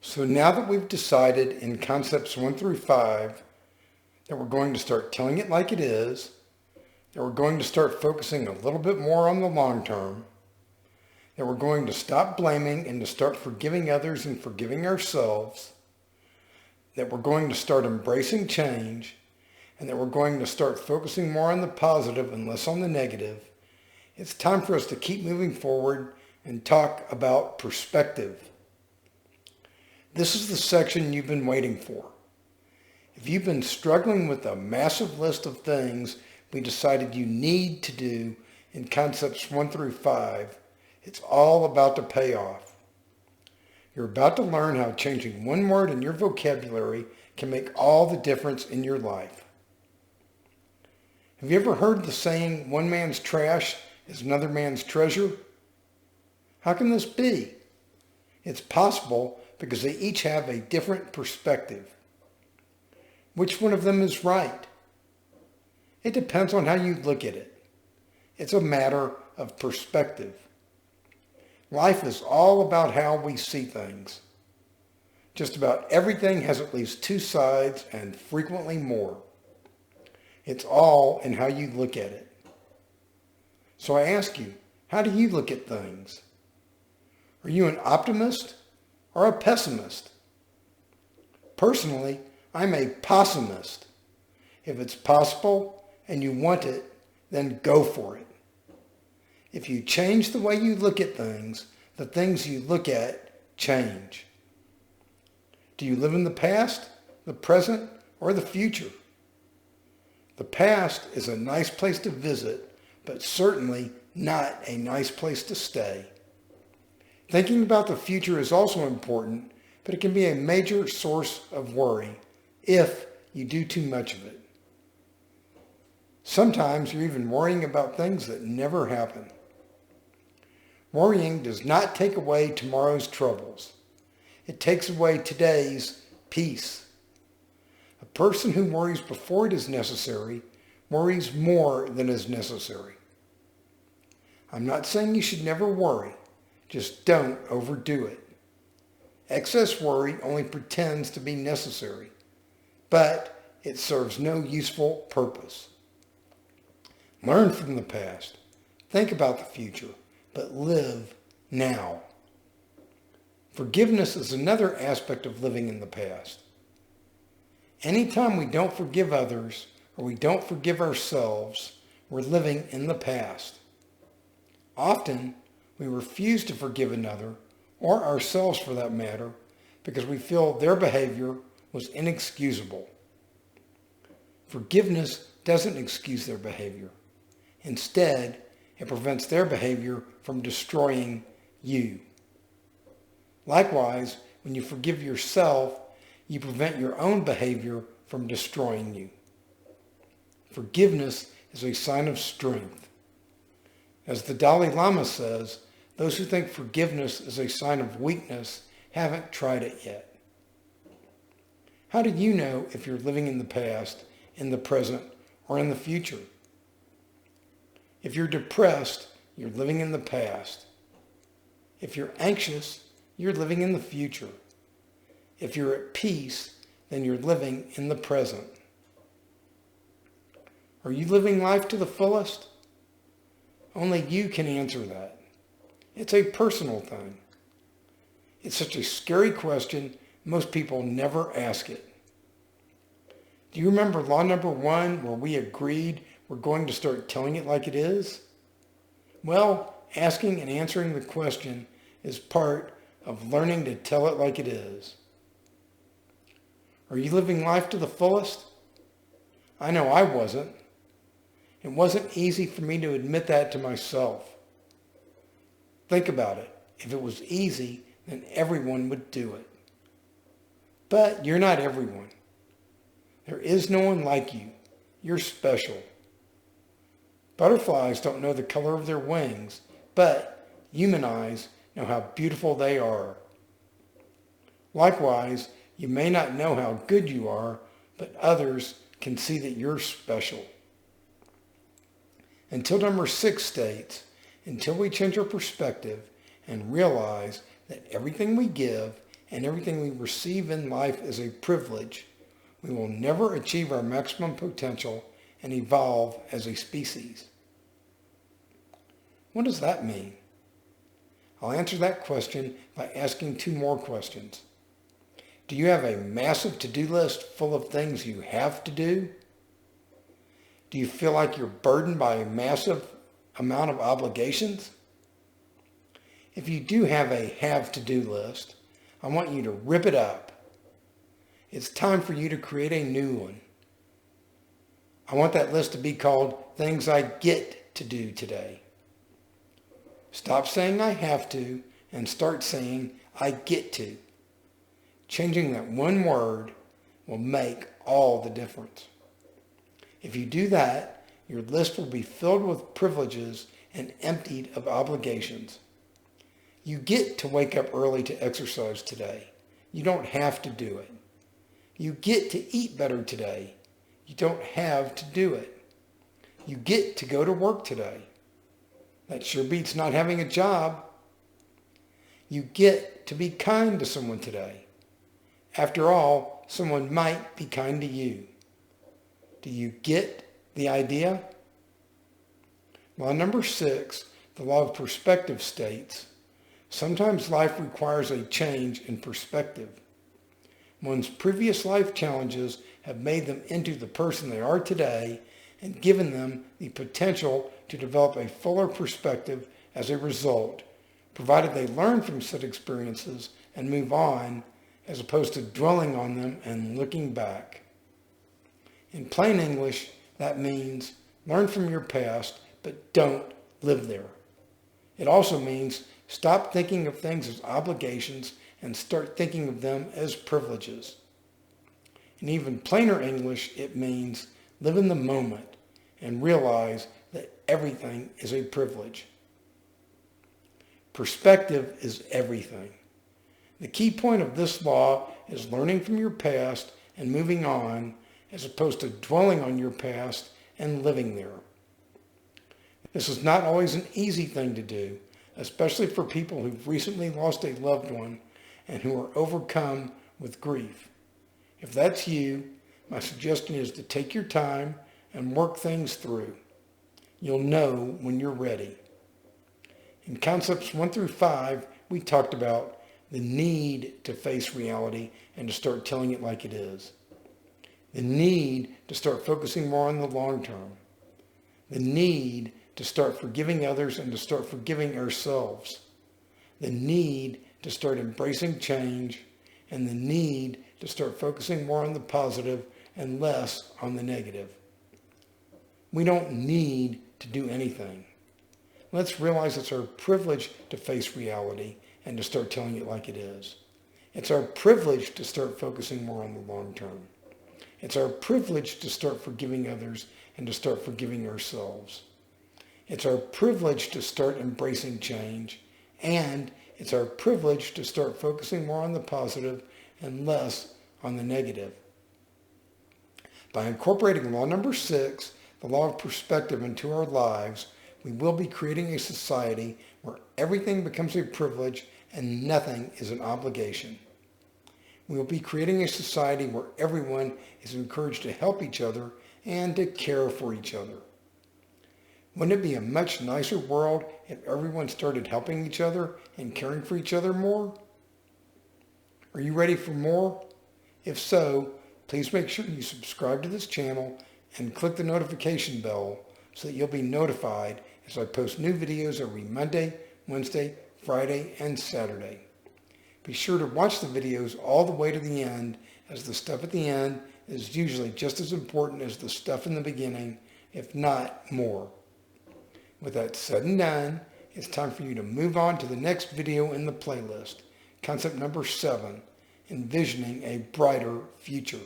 So now that we've decided in concepts 1 through 5 that we're going to start telling it like it is, that we're going to start focusing a little bit more on the long term, that we're going to stop blaming and to start forgiving others and forgiving ourselves, that we're going to start embracing change, and that we're going to start focusing more on the positive and less on the negative, it's time for us to keep moving forward and talk about perspective. This is the section you've been waiting for. If you've been struggling with a massive list of things we decided you need to do in concepts 1 through 5, it's all about to pay off. You're about to learn how changing one word in your vocabulary can make all the difference in your life. Have you ever heard the saying, one man's trash is another man's treasure? How can this be? It's possible because they each have a different perspective. Which one of them is right? It depends on how you look at it. It's a matter of perspective. Life is all about how we see things. Just about everything has at least two sides and frequently more. It's all in how you look at it. So I ask you, how do you look at things? Are you an optimist or a pessimist? Personally, I'm a pessimist. If it's possible and you want it, then go for it. If you change the way you look at things, the things you look at change. Do you live in the past, the present, or the future? The past is a nice place to visit, but certainly not a nice place to stay. Thinking about the future is also important, but it can be a major source of worry if you do too much of it. Sometimes you're even worrying about things that never happen. Worrying does not take away tomorrow's troubles. It takes away today's peace. A person who worries before it is necessary worries more than is necessary. I'm not saying you should never worry. Just don't overdo it. Excess worry only pretends to be necessary, but it serves no useful purpose. Learn from the past. Think about the future, but live now. Forgiveness is another aspect of living in the past. Anytime we don't forgive others or we don't forgive ourselves, we're living in the past. Often, we refuse to forgive another, or ourselves for that matter, because we feel their behavior was inexcusable. Forgiveness doesn't excuse their behavior. Instead, it prevents their behavior from destroying you. Likewise, when you forgive yourself, you prevent your own behavior from destroying you. Forgiveness is a sign of strength. As the Dalai Lama says, those who think forgiveness is a sign of weakness haven't tried it yet. How do you know if you're living in the past, in the present, or in the future? If you're depressed, you're living in the past. If you're anxious, you're living in the future. If you're at peace, then you're living in the present. Are you living life to the fullest? Only you can answer that. It's a personal thing. It's such a scary question, most people never ask it. Do you remember law number 1 where we agreed we're going to start telling it like it is? Well, asking and answering the question is part of learning to tell it like it is. Are you living life to the fullest? I know I wasn't. It wasn't easy for me to admit that to myself. Think about it. If it was easy, then everyone would do it. But you're not everyone. There is no one like you. You're special. Butterflies don't know the color of their wings, but human eyes know how beautiful they are. Likewise, you may not know how good you are, but others can see that you're special. Until number 6 states, until we change our perspective and realize that everything we give and everything we receive in life is a privilege, we will never achieve our maximum potential and evolve as a species. What does that mean? I'll answer that question by asking two more questions. Do you have a massive to-do list full of things you have to do? Do you feel like you're burdened by a massive amount of obligations? If you do have a have-to-do list, I want you to rip it up. It's time for you to create a new one. I want that list to be called Things I Get to Do Today. Stop saying I have to and start saying I get to. Changing that one word will make all the difference. If you do that, your list will be filled with privileges and emptied of obligations. You get to wake up early to exercise today. You don't have to do it. You get to eat better today. You don't have to do it. You get to go to work today. That sure beats not having a job. You get to be kind to someone today. After all, someone might be kind to you. Do you get the idea? Law number 6, the law of perspective states, sometimes life requires a change in perspective. One's previous life challenges have made them into the person they are today and given them the potential to develop a fuller perspective as a result, provided they learn from such experiences and move on, as opposed to dwelling on them and looking back. In plain English, that means learn from your past, but don't live there. It also means stop thinking of things as obligations and start thinking of them as privileges. In even plainer English, it means live in the moment and realize that everything is a privilege. Perspective is everything. The key point of this law is learning from your past and moving on, as opposed to dwelling on your past and living there. This is not always an easy thing to do, especially for people who've recently lost a loved one and who are overcome with grief. If that's you, my suggestion is to take your time and work things through. You'll know when you're ready. In concepts 1 through 5, we talked about the need to face reality and to start telling it like it is. The need to start focusing more on the long term. The need to start forgiving others and to start forgiving ourselves. The need to start embracing change, and the need to start focusing more on the positive and less on the negative. We don't need to do anything. Let's realize it's our privilege to face reality and to start telling it like it is. It's our privilege to start focusing more on the long term. It's our privilege to start forgiving others and to start forgiving ourselves. It's our privilege to start embracing change, and it's our privilege to start focusing more on the positive and less on the negative. By incorporating law number 6, the law of perspective, into our lives, we will be creating a society where everything becomes a privilege and nothing is an obligation. We will be creating a society where everyone is encouraged to help each other and to care for each other. Wouldn't it be a much nicer world if everyone started helping each other and caring for each other more? Are you ready for more? If so, please make sure you subscribe to this channel and click the notification bell so that you'll be notified as I post new videos every Monday, Wednesday, Friday, and Saturday. Be sure to watch the videos all the way to the end, as the stuff at the end is usually just as important as the stuff in the beginning, if not more. With that said and done, it's time for you to move on to the next video in the playlist, concept number 7, envisioning a brighter future.